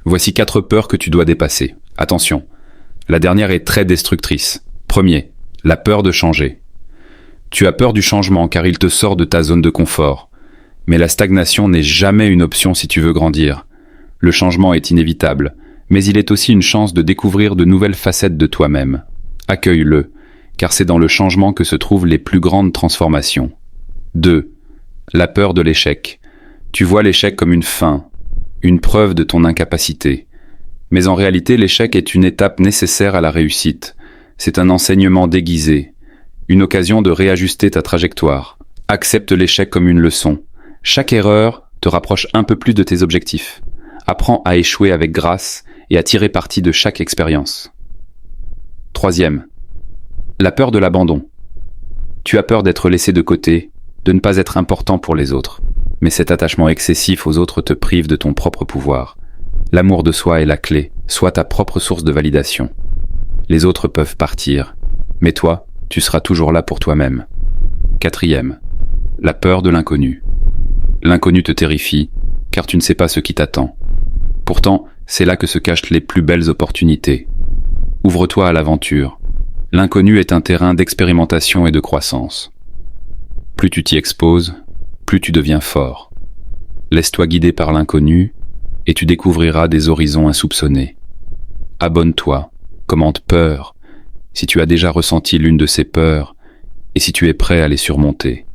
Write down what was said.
Voici 4 peurs que tu dois dépasser. Attention, la dernière est très destructrice. Premier, la peur de changer. Tu as peur du changement car il te sort de ta zone de confort. Mais la stagnation n'est jamais une option si tu veux grandir. Le changement est inévitable, mais il est aussi une chance de découvrir de nouvelles facettes de toi-même. Accueille-le, car c'est dans le changement que se trouvent les plus grandes transformations. 2. La peur de l'échec. Tu vois l'échec comme une fin, une preuve de ton incapacité. Mais en réalité, l'échec est une étape nécessaire à la réussite. C'est un enseignement déguisé, une occasion de réajuster ta trajectoire. Accepte l'échec comme une leçon. Chaque erreur te rapproche un peu plus de tes objectifs. Apprends à échouer avec grâce et à tirer parti de chaque expérience. 3. La peur de l'abandon. Tu as peur d'être laissé de côté, de ne pas être important pour les autres. Mais cet attachement excessif aux autres te prive de ton propre pouvoir. L'amour de soi est la clé, sois ta propre source de validation. Les autres peuvent partir, mais toi, tu seras toujours là pour toi-même. 4. La peur de l'inconnu. L'inconnu te terrifie, car tu ne sais pas ce qui t'attend. Pourtant, c'est là que se cachent les plus belles opportunités. Ouvre-toi à l'aventure. L'inconnu est un terrain d'expérimentation et de croissance. Plus tu t'y exposes, plus tu deviens fort. Laisse-toi guider par l'inconnu et tu découvriras des horizons insoupçonnés. Abonne-toi, commente peur, si tu as déjà ressenti l'une de ces peurs et si tu es prêt à les surmonter.